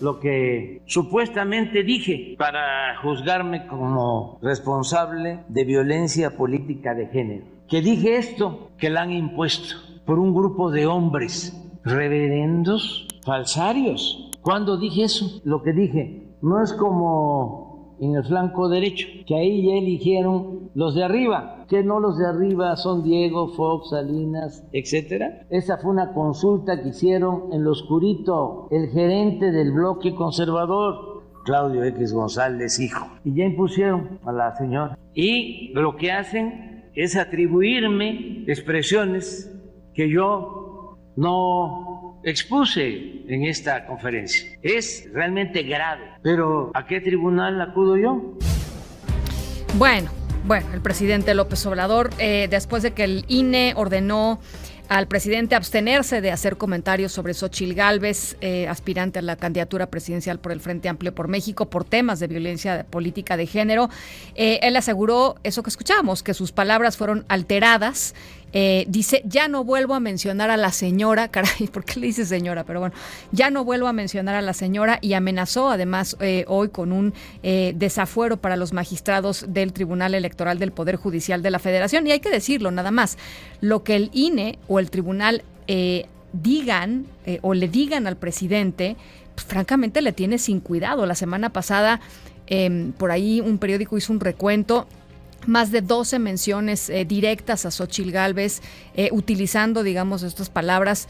lo que supuestamente dije para juzgarme como responsable de violencia política de género. Que dije esto, que la han impuesto por un grupo de hombres reverendos, falsarios. ¿Cuándo dije eso? Lo que dije no es como en el flanco derecho, que ahí ya eligieron los de arriba, que no los de arriba son Diego, Fox, Salinas, etcétera. Esa fue una consulta que hicieron en lo oscurito el gerente del bloque conservador, Claudio X González, hijo, y ya impusieron a la señora. Y lo que hacen es atribuirme expresiones que yo no expuse en esta conferencia. Es realmente grave. Pero ¿a qué tribunal acudo yo? Bueno, el presidente López Obrador, después de que el INE ordenó al presidente abstenerse de hacer comentarios sobre Xóchitl Gálvez, aspirante a la candidatura presidencial por el Frente Amplio por México, por temas de violencia política de género, él aseguró eso que escuchamos, que sus palabras fueron alteradas. Dice, ya no vuelvo a mencionar a la señora, caray, ¿por qué le dice señora? Pero bueno, ya no vuelvo a mencionar a la señora, y amenazó además hoy con un desafuero para los magistrados del Tribunal Electoral del Poder Judicial de la Federación. Y hay que decirlo nada más, lo que el INE o el tribunal digan o le digan al presidente, pues, francamente le tiene sin cuidado. La semana pasada por ahí un periódico hizo un recuento, más de 12 menciones directas a Xóchitl Gálvez, utilizando, digamos, estas palabras,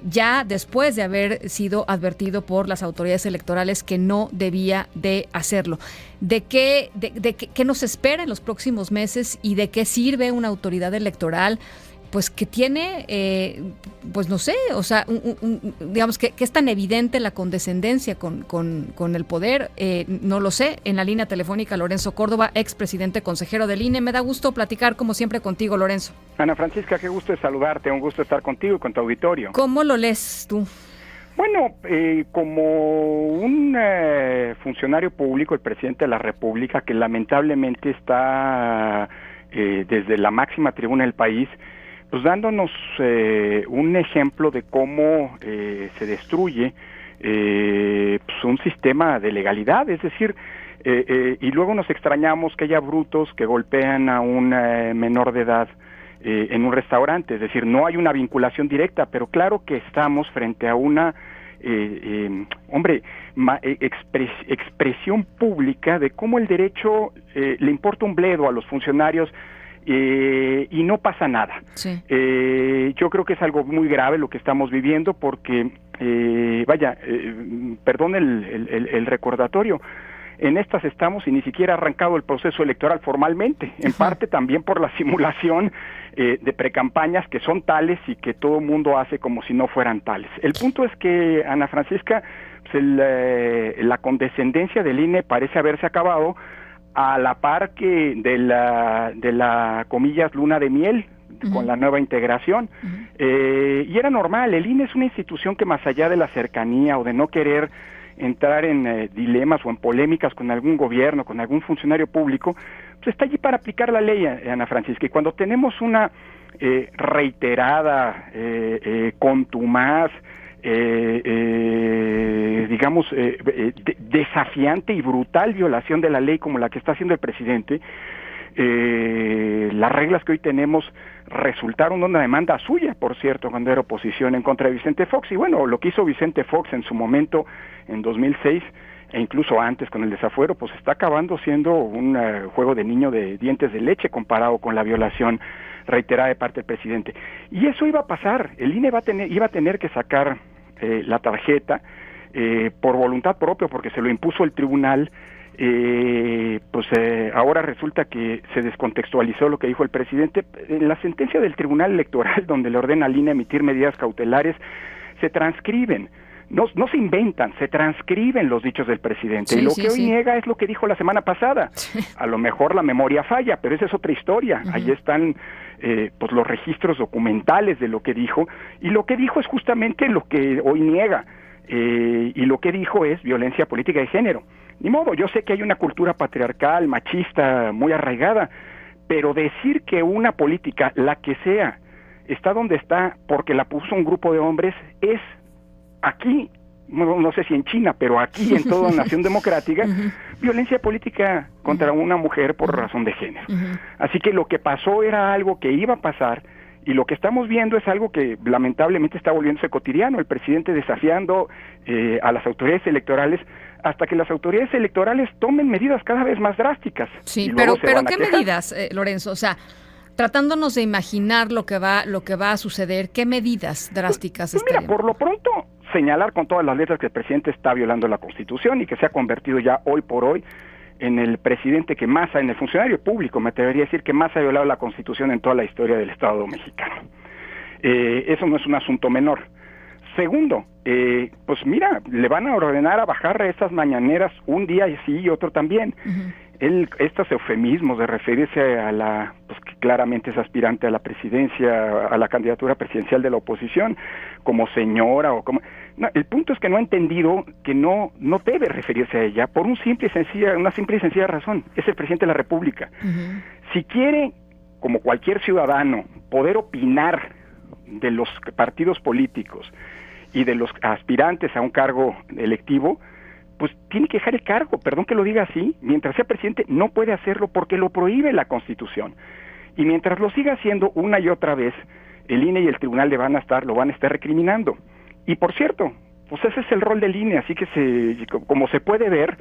ya después de haber sido advertido por las autoridades electorales que no debía de hacerlo. ¿De qué nos espera en los próximos meses y de qué sirve una autoridad electoral? Pues que tiene, pues no sé, o sea, digamos que es tan evidente la condescendencia con el poder, no lo sé. En la línea telefónica, Lorenzo Córdoba, expresidente consejero del INE. Me da gusto platicar como siempre contigo, Lorenzo. Ana Francisca, qué gusto de saludarte, un gusto estar contigo y con tu auditorio. ¿Cómo lo lees tú? Bueno, como un funcionario público, el presidente de la República, que lamentablemente está desde la máxima tribuna del país, pues dándonos un ejemplo de cómo se destruye pues un sistema de legalidad, es decir, y luego nos extrañamos que haya brutos que golpean a un menor de edad en un restaurante, es decir, no hay una vinculación directa, pero claro que estamos frente a una expresión pública de cómo el derecho le importa un bledo a los funcionarios y no pasa nada. Sí. Yo creo que es algo muy grave lo que estamos viviendo porque, perdón el recordatorio, en estas estamos y ni siquiera ha arrancado el proceso electoral formalmente, en parte también por la simulación de precampañas que son tales y que todo el mundo hace como si no fueran tales. El punto es que, Ana Francisca, pues la condescendencia del INE parece haberse acabado a la par que de la comillas luna de miel, con la nueva integración. Y era normal, el INE es una institución que más allá de la cercanía o de no querer entrar en dilemas o en polémicas con algún gobierno, con algún funcionario público, pues está allí para aplicar la ley, Ana Francisca. Y cuando tenemos una reiterada, contumaz, desafiante y brutal violación de la ley como la que está haciendo el presidente, las reglas que hoy tenemos resultaron de una demanda suya, por cierto, cuando era oposición en contra de Vicente Fox. Y bueno, lo que hizo Vicente Fox en su momento, en 2006, e incluso antes con el desafuero, pues está acabando siendo un juego de niño de dientes de leche comparado con la violación reiterada de parte del presidente. Y eso iba a pasar, el INE iba a tener que sacar la tarjeta por voluntad propia, porque se lo impuso el tribunal. Ahora resulta que se descontextualizó lo que dijo el presidente. En la sentencia del Tribunal Electoral, donde le ordena al INE emitir medidas cautelares, se transcriben, no se inventan, se transcriben los dichos del presidente. Sí, y lo que hoy niega es lo que dijo la semana pasada. A lo mejor la memoria falla, pero esa es otra historia. Ahí están los registros documentales de lo que dijo, y lo que dijo es justamente lo que hoy niega. Y lo que dijo es violencia política de género. Ni modo, yo sé que hay una cultura patriarcal, machista, muy arraigada, pero decir que una política, la que sea, está donde está porque la puso un grupo de hombres, es aquí no sé si en China, pero aquí en toda nación democrática, violencia política contra una mujer por razón de género. Así que lo que pasó era algo que iba a pasar, y lo que estamos viendo es algo que lamentablemente está volviéndose cotidiano, el presidente desafiando a las autoridades electorales hasta que las autoridades electorales tomen medidas cada vez más drásticas. Sí, pero ¿qué medidas, Lorenzo? O sea, tratándonos de imaginar lo que va a suceder, ¿qué medidas drásticas estarían? Mira, por lo pronto, señalar con todas las letras que el presidente está violando la Constitución y que se ha convertido ya hoy por hoy en el presidente que más, en el funcionario público, me atrevería a decir, que más ha violado la Constitución en toda la historia del Estado mexicano. Eso no es un asunto menor. Segundo, pues mira, le van a ordenar a bajar esas mañaneras un día y sí y otro también. Estos eufemismos de referirse a la, pues que claramente es aspirante a la presidencia, a la candidatura presidencial de la oposición, como señora o como... No, el punto es que no ha entendido que no debe referirse a ella por una simple y sencilla razón. Es el presidente de la República. Si quiere, como cualquier ciudadano, poder opinar de los partidos políticos y de los aspirantes a un cargo electivo, pues tiene que dejar el cargo, perdón que lo diga así, mientras sea presidente no puede hacerlo porque lo prohíbe la Constitución. Y mientras lo siga haciendo una y otra vez, el INE y el tribunal lo van a estar recriminando. Y por cierto, pues ese es el rol del INE, así que como se puede ver,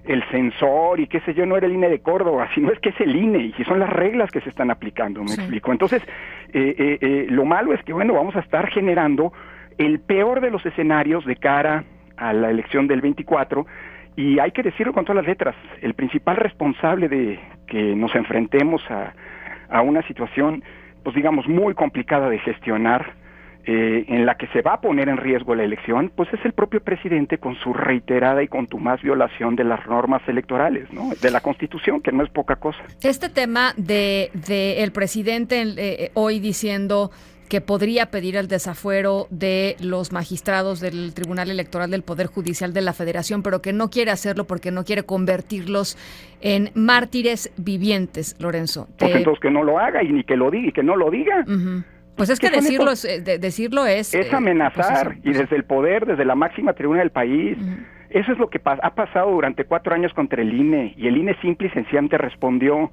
el censor y qué sé yo, no era el INE de Córdoba, sino es que es el INE y son las reglas que se están aplicando, ¿me explico? Entonces, lo malo es que, bueno, vamos a estar generando el peor de los escenarios de cara a la elección del 24, y hay que decirlo con todas las letras, el principal responsable de que nos enfrentemos a una situación, pues digamos, muy complicada de gestionar, en la que se va a poner en riesgo la elección, pues es el propio presidente con su reiterada y contumaz violación de las normas electorales, ¿no? De la Constitución, que no es poca cosa. Este tema de el presidente hoy diciendo que podría pedir el desafuero de los magistrados del Tribunal Electoral del Poder Judicial de la Federación, pero que no quiere hacerlo porque no quiere convertirlos en mártires vivientes, Lorenzo. Pues entonces que no lo haga y ni que lo diga y que no lo diga. Pues es que decirlo es amenazar, y desde el poder, desde la máxima tribuna del país. Eso es lo que ha pasado durante 4 años contra el INE, y el INE simple y sencillamente respondió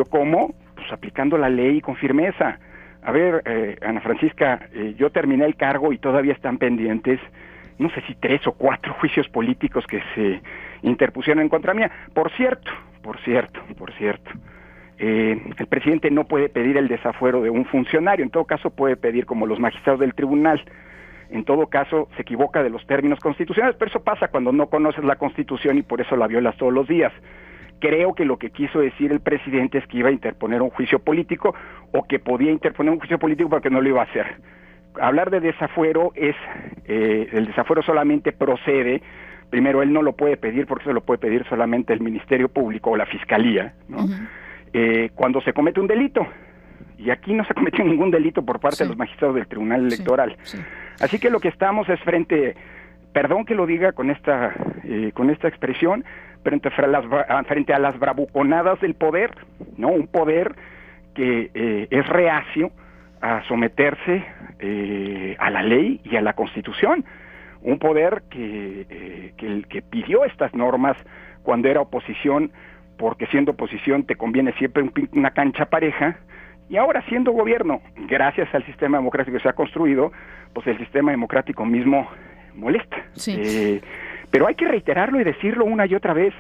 ¿cómo? Pues aplicando la ley con firmeza. A ver, Ana Francisca, yo terminé el cargo y todavía están pendientes, no sé si 3 o 4 juicios políticos que se interpusieron en contra mía. Por cierto, el presidente no puede pedir el desafuero de un funcionario, en todo caso puede pedir como los magistrados del tribunal, en todo caso se equivoca de los términos constitucionales, pero eso pasa cuando no conoces la Constitución y por eso la violas todos los días. Creo que lo que quiso decir el presidente es que iba a interponer un juicio político, o que podía interponer un juicio político porque no lo iba a hacer. Hablar de desafuero el desafuero solamente procede, primero él no lo puede pedir porque se lo puede pedir solamente el Ministerio Público o la Fiscalía, ¿no? Cuando se comete un delito, y aquí no se cometió ningún delito por parte de los magistrados del Tribunal Electoral. Así que lo que estamos es perdón que lo diga con esta expresión, pero frente a las bravuconadas del poder, ¿no? Un poder que es reacio a someterse a la ley y a la Constitución, un poder que pidió estas normas cuando era oposición, porque siendo oposición te conviene siempre una cancha pareja, y ahora siendo gobierno, gracias al sistema democrático que se ha construido, pues el sistema democrático mismo molesta. Pero hay que reiterarlo y decirlo una y otra vez,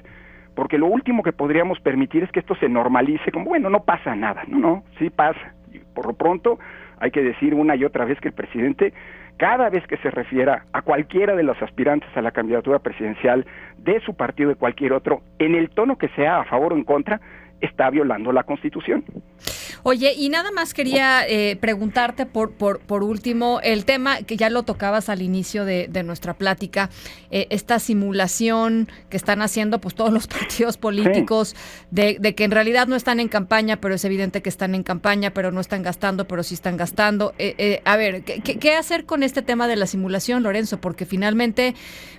porque lo último que podríamos permitir es que esto se normalice como, bueno, no pasa nada. No, sí pasa. Y por lo pronto hay que decir una y otra vez que el presidente, cada vez que se refiera a cualquiera de los aspirantes a la candidatura presidencial de su partido, de cualquier otro, en el tono que sea a favor o en contra, está violando la Constitución. Oye, y nada más quería preguntarte por último, el tema que ya lo tocabas al inicio de nuestra plática, esta simulación que están haciendo pues todos los partidos políticos de que en realidad no están en campaña, pero es evidente que están en campaña, pero no están gastando, pero sí están gastando. A ver, ¿qué hacer con este tema de la simulación, Lorenzo? Porque finalmente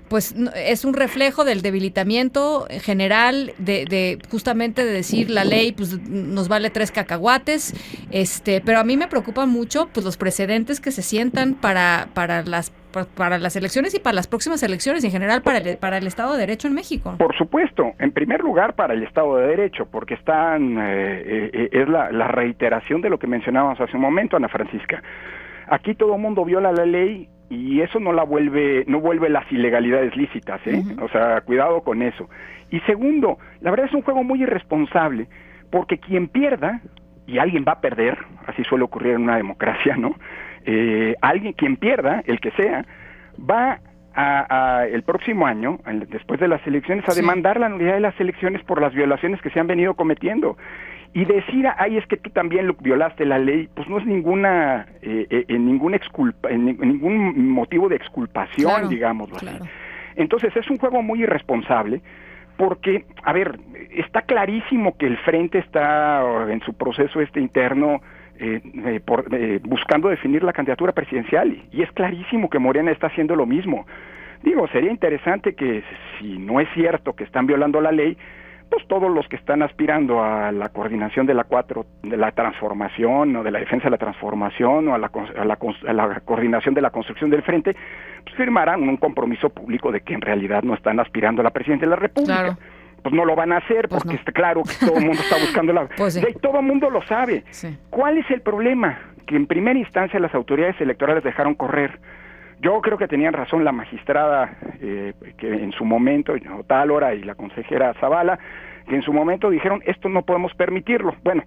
pues es un reflejo del debilitamiento general de justamente de decir la ley pues nos vale 3 cacahuates, pero a mí me preocupan mucho pues los precedentes que se sientan para las para las elecciones y para las próximas elecciones y en general para el Estado de Derecho en México. Por supuesto, en primer lugar para el Estado de Derecho, porque es la reiteración de lo que mencionábamos hace un momento, Ana Francisca. Aquí todo el mundo viola la ley y eso no vuelve las ilegalidades lícitas, ¿eh? Uh-huh. O sea, cuidado con eso. Y segundo, la verdad es un juego muy irresponsable, porque quien pierda, y alguien va a perder, así suele ocurrir en una democracia, ¿no? Quien pierda, el que sea, va el próximo año, después de las elecciones, a demandar la nulidad de las elecciones por las violaciones que se han venido cometiendo. Y decir, es que tú también violaste la ley, pues no es ningún motivo de exculpación, claro, digámoslo así. Entonces es un juego muy irresponsable, porque, está clarísimo que el Frente está en su proceso interno buscando definir la candidatura presidencial, y es clarísimo que Morena está haciendo lo mismo. Digo, sería interesante que, si no es cierto que están violando la ley, pues todos los que están aspirando a la coordinación de de la transformación, o de la defensa de la transformación, o a la coordinación de la construcción del Frente, pues firmarán un compromiso público de que en realidad no están aspirando a la presidencia de la República. Claro. Pues no lo van a hacer, pues porque está claro que todo el mundo está buscando pues todo el mundo lo sabe. Sí. ¿Cuál es el problema? Que en primera instancia las autoridades electorales dejaron correr. Yo creo que tenían razón la magistrada que en su momento, Otálora, y la consejera Zavala, que en su momento dijeron, esto no podemos permitirlo. Bueno,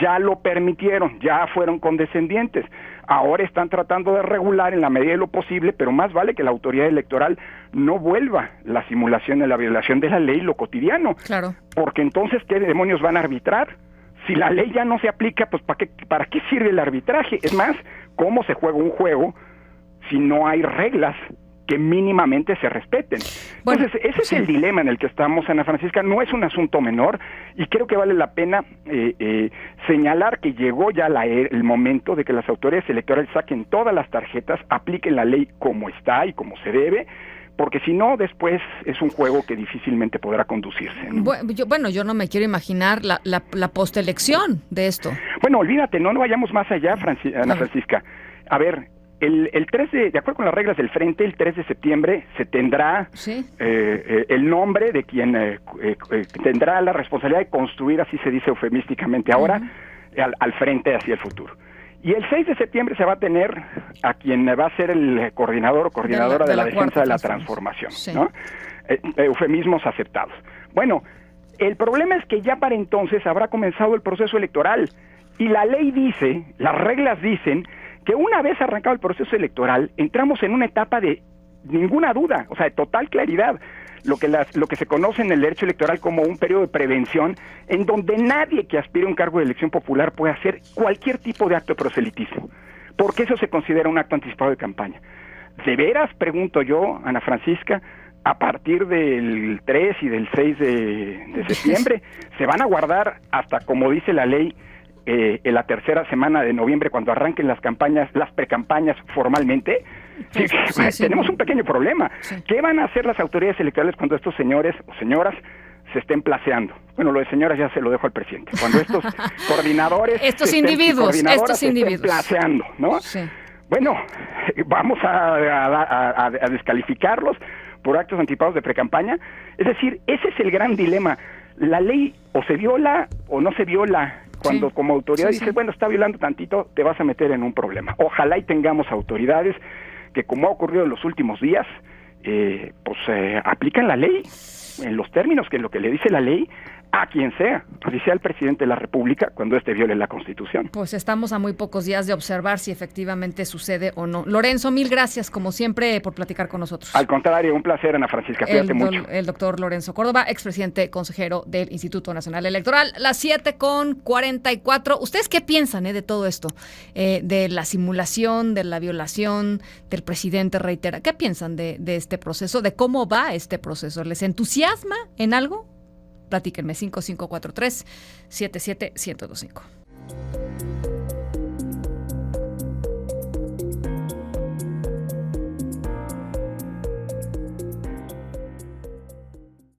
ya lo permitieron, ya fueron condescendientes. Ahora están tratando de regular en la medida de lo posible, pero más vale que la autoridad electoral no vuelva la simulación de la violación de la ley lo cotidiano. Claro. Porque entonces, ¿qué demonios van a arbitrar? Si la ley ya no se aplica, pues ¿para qué sirve el arbitraje? Es más, ¿cómo se juega un juego si no hay reglas que mínimamente se respeten? Bueno, entonces, ese es el dilema en el que estamos, Ana Francisca. No es un asunto menor, y creo que vale la pena señalar que llegó ya el momento de que las autoridades electorales saquen todas las tarjetas, apliquen la ley como está y como se debe, porque si no, después es un juego que difícilmente podrá conducirse, ¿no? Yo no me quiero imaginar la postelección de esto. Bueno, olvídate, no vayamos más allá, Ana Francisca. A ver, el 3 de acuerdo con las reglas del Frente, el 3 de septiembre se tendrá el nombre de quien tendrá la responsabilidad de construir, así se dice eufemísticamente ahora, al Frente hacia el futuro. Y el 6 de septiembre se va a tener a quien va a ser el coordinador o coordinadora de la defensa de la transformación, sí, ¿no? Eufemismos aceptados. Bueno, el problema es que ya para entonces habrá comenzado el proceso electoral, y la ley dice, las reglas dicen, que una vez arrancado el proceso electoral, entramos en una etapa de ninguna duda, o sea, de total claridad, lo que se conoce en el derecho electoral como un periodo de prevención, en donde nadie que aspire a un cargo de elección popular puede hacer cualquier tipo de acto de proselitismo, porque eso se considera un acto anticipado de campaña. ¿De veras, pregunto yo, Ana Francisca, a partir del 3 y del 6 de septiembre, se van a guardar hasta, como dice la ley, en la tercera semana de noviembre, cuando arranquen las precampañas formalmente? Sí, tenemos un pequeño problema. Sí. ¿Qué van a hacer las autoridades electorales cuando estos señores o señoras se estén placeando? Bueno, lo de señoras ya se lo dejo al presidente. Cuando estos coordinadores, estos individuos estén placeando, ¿no? Sí. Bueno, vamos a descalificarlos por actos anticipados de precampaña. Es decir, ese es el gran dilema. La ley o se viola o no se viola. Cuando como autoridad dices, bueno, está violando tantito, te vas a meter en un problema. Ojalá y tengamos autoridades que, como ha ocurrido en los últimos días, aplican la ley en los términos que lo que le dice la ley a quien sea, así sea el presidente de la República, cuando éste viole la Constitución. Pues estamos a muy pocos días de observar si efectivamente sucede o no. Lorenzo, mil gracias, como siempre, por platicar con nosotros. Al contrario, un placer, Ana Francisca, cuídate mucho. El doctor Lorenzo Córdoba, expresidente consejero del Instituto Nacional Electoral. Las 7:44. ¿Ustedes qué piensan de todo esto? De la simulación, de la violación del presidente, reitera. ¿Qué piensan de este proceso, de cómo va este proceso? ¿Les entusiasma en algo? Platíquenme, 5543-77125.